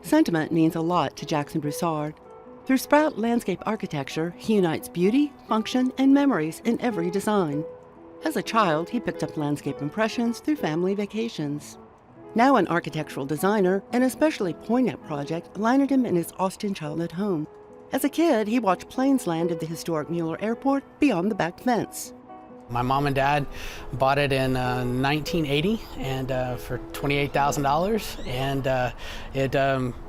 Sentiment means a lot to Jackson Broussard. Through Sprout Landscape Architecture, he unites beauty, function, and memories in every design. As a child, he picked up landscape impressions through family vacations. Now an architectural designer, an especially poignant project landed him in his Austin childhood home. As a kid, he watched planes land at the historic Mueller Airport beyond the back fence. My mom and dad bought it in 1980 and for $28,000, and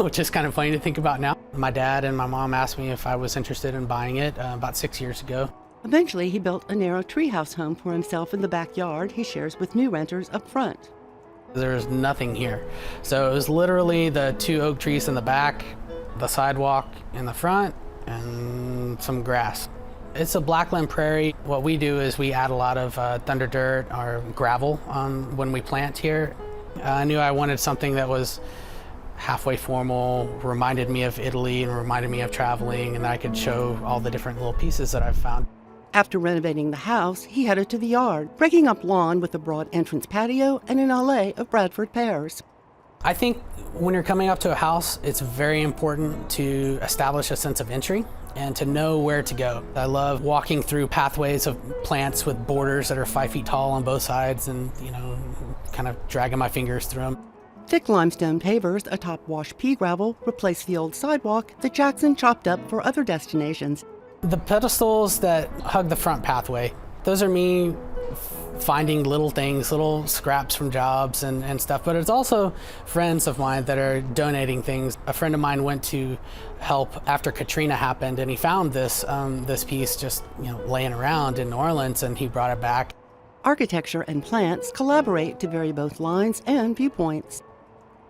which is kind of funny to think about now. My dad and my mom asked me if I was interested in buying it about 6 years ago. Eventually, he built a narrow treehouse home for himself in the backyard he shares with new renters up front. There's nothing here. So it was literally the 2 oak trees in the back, the sidewalk in the front, and some grass. It's a blackland prairie. What we do is we add a lot of thunder dirt or gravel when we plant here. I knew I wanted something that was halfway formal, reminded me of Italy and reminded me of traveling, and I could show all the different little pieces that I've found. After renovating the house, he headed to the yard, breaking up lawn with a broad entrance patio and an allée of Bradford pears. I think when you're coming up to a house, it's very important to establish a sense of entry and to know where to go. I love walking through pathways of plants with borders that are 5 feet tall on both sides and, kind of dragging my fingers through them. Thick limestone pavers atop washed pea gravel replaced the old sidewalk that Jackson chopped up for other destinations. The pedestals that hug the front pathway, those are me finding little things, little scraps from jobs and stuff, but it's also friends of mine that are donating things. A friend of mine went to help after Katrina happened, and he found this piece just laying around in New Orleans, and he brought it back. Architecture and plants collaborate to vary both lines and viewpoints.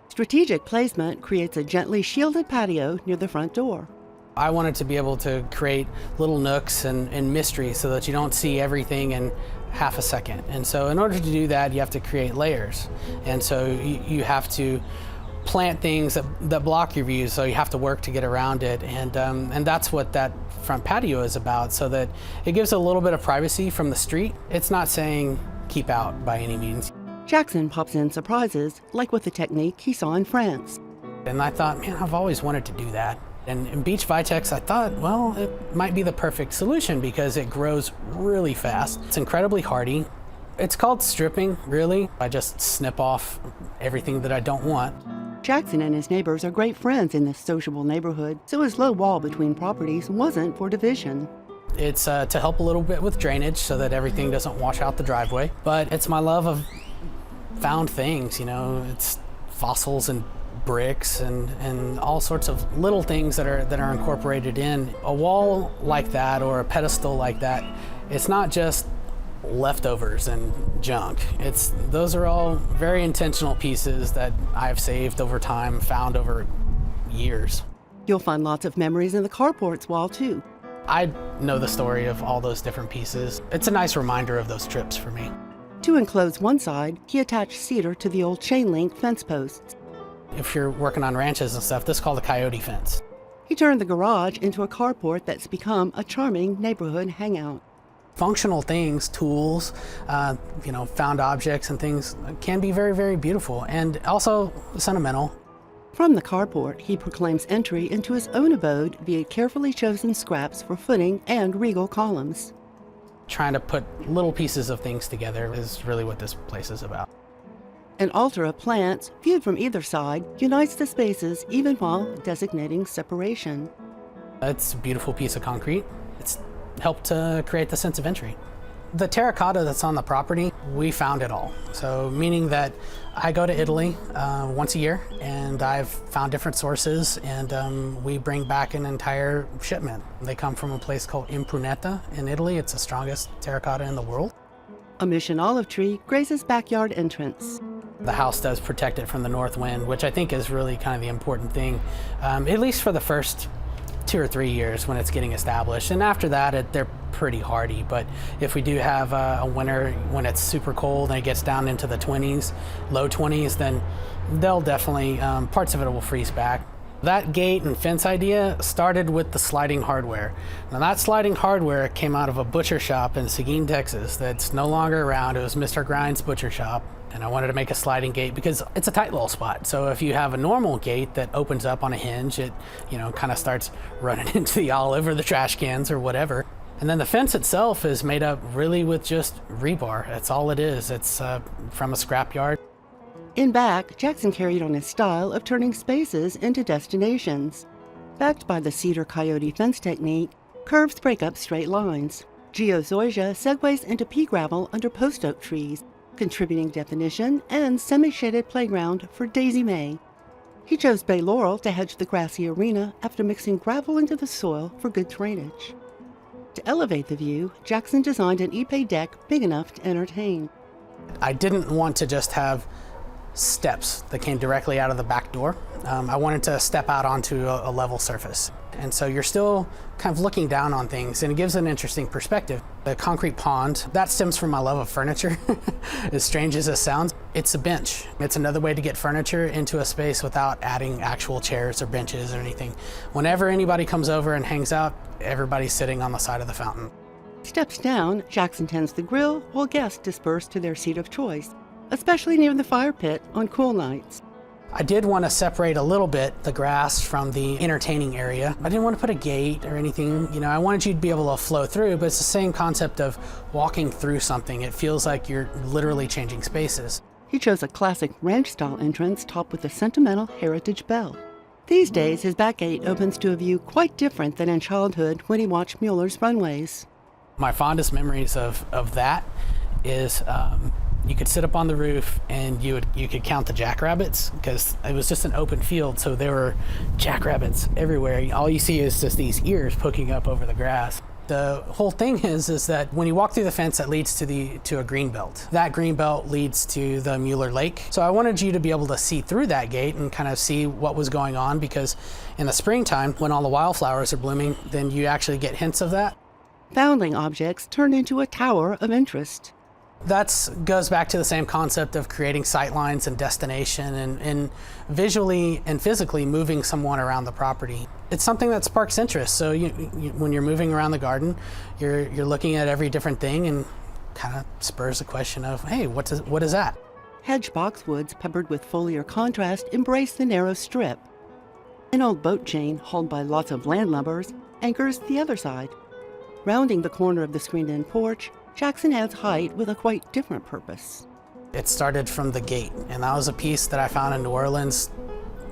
Strategic placement creates a gently shielded patio near the front door. I wanted to be able to create little nooks and mystery so that you don't see everything in half a second. And so in order to do that, you have to create layers. And so you have to plant things that block your view, so you have to work to get around it. And that's what that front patio is about, so that it gives a little bit of privacy from the street. It's not saying keep out by any means. Jackson pops in surprises, like with the technique he saw in France. And I thought, man, I've always wanted to do that. And in Beech Vitex, I thought, well, it might be the perfect solution because it grows really fast. It's incredibly hardy. It's called stripping, really. I just snip off everything that I don't want. Jackson and his neighbors are great friends in this sociable neighborhood, so his low wall between properties wasn't for division. It's to help a little bit with drainage so that everything doesn't wash out the driveway. But it's my love of found things, it's fossils and bricks and all sorts of little things that are incorporated in. A wall like that or a pedestal like that, it's not just leftovers and junk. Those are all very intentional pieces that I've saved over time, found over years. You'll find lots of memories in the carport's wall too. I know the story of all those different pieces. It's a nice reminder of those trips for me. To enclose one side, he attached cedar to the old chain link fence posts. If you're working on ranches and stuff, this is called a coyote fence. He turned the garage into a carport that's become a charming neighborhood hangout. Functional things, tools, found objects and things can be very, very beautiful and also sentimental. From the carport, he proclaims entry into his own abode via carefully chosen scraps for footing and regal columns. Trying to put little pieces of things together is really what this place is about. An altar of plants, viewed from either side, unites the spaces even while designating separation. It's a beautiful piece of concrete. It's helped to create the sense of entry. The terracotta that's on the property, we found it all. So meaning that I go to Italy once a year and I've found different sources and we bring back an entire shipment. They come from a place called Impruneta in Italy. It's the strongest terracotta in the world. A mission olive tree grazes backyard entrance. The house does protect it from the north wind, which I think is really kind of the important thing, at least for the first 2 or 3 years when it's getting established. And after that, they're pretty hardy. But if we do have a winter when it's super cold and it gets down into the 20s, low 20s, then they'll definitely, parts of it will freeze back. That gate and fence idea started with the sliding hardware. Now that sliding hardware came out of a butcher shop in Seguin, Texas that's no longer around. It was Mr. Grind's butcher shop. And I wanted to make a sliding gate because it's a tight little spot. So if you have a normal gate that opens up on a hinge, it, kind of starts running into the olive or the trash cans or whatever. And then the fence itself is made up really with just rebar. That's all it is. It's from a scrapyard. In back, Jackson carried on his style of turning spaces into destinations. Backed by the cedar coyote fence technique, curves break up straight lines. Geozoysia segues into pea gravel under post oak trees, contributing definition and semi-shaded playground for Daisy May. He chose bay laurel to hedge the grassy arena after mixing gravel into the soil for good drainage. To elevate the view, Jackson designed an Ipe deck big enough to entertain. I didn't want to just have steps that came directly out of the back door. I wanted to step out onto a level surface. And so you're still kind of looking down on things, and it gives an interesting perspective. The concrete pond, that stems from my love of furniture. As strange as it sounds, it's a bench. It's another way to get furniture into a space without adding actual chairs or benches or anything. Whenever anybody comes over and hangs out, everybody's sitting on the side of the fountain. Steps down, Jackson tends the grill while guests disperse to their seat of choice, especially near the fire pit on cool nights. I did want to separate a little bit the grass from the entertaining area. I didn't want to put a gate or anything. I wanted you to be able to flow through, but it's the same concept of walking through something. It feels like you're literally changing spaces. He chose a classic ranch-style entrance topped with a sentimental heritage bell. These days, his back gate opens to a view quite different than in childhood when he watched Mueller's runways. My fondest memories of that is you could sit up on the roof and you could count the jackrabbits because it was just an open field, so there were jackrabbits everywhere. All you see is just these ears poking up over the grass. The whole thing is that when you walk through the fence, that leads to a green belt. That green belt leads to the Mueller Lake. So I wanted you to be able to see through that gate and kind of see what was going on, because in the springtime, when all the wildflowers are blooming, then you actually get hints of that. Foundling objects turned into a tower of interest. That goes back to the same concept of creating sightlines and destination and visually and physically moving someone around the property. It's something that sparks interest. So when you're moving around the garden, you're looking at every different thing and kind of spurs a question of, hey, what is that? Hedge boxwoods peppered with foliar contrast embrace the narrow strip. An old boat chain hauled by lots of landlubbers anchors the other side. Rounding the corner of the screened-in porch, Jackson adds height with a quite different purpose. It started from the gate, and that was a piece that I found in New Orleans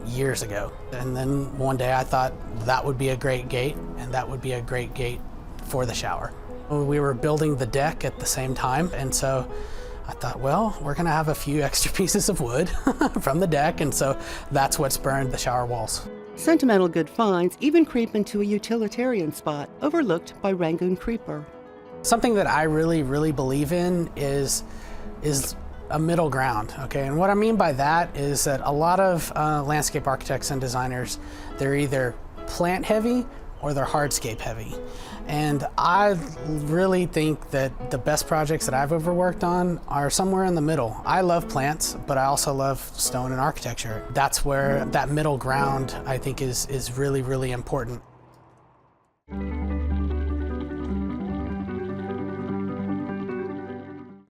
years ago. And then one day I thought that would be a great gate, and that would be a great gate for the shower. We were building the deck at the same time, and so I thought, well, we're gonna have a few extra pieces of wood from the deck, and so that's what spurned the shower walls. Sentimental good finds even creep into a utilitarian spot overlooked by Rangoon creeper. Something that I really, really believe in is a middle ground, okay? And what I mean by that is that a lot of landscape architects and designers, they're either plant heavy or they're hardscape heavy. And I really think that the best projects that I've ever worked on are somewhere in the middle. I love plants, but I also love stone and architecture. That's where that middle ground, I think, is really, really important.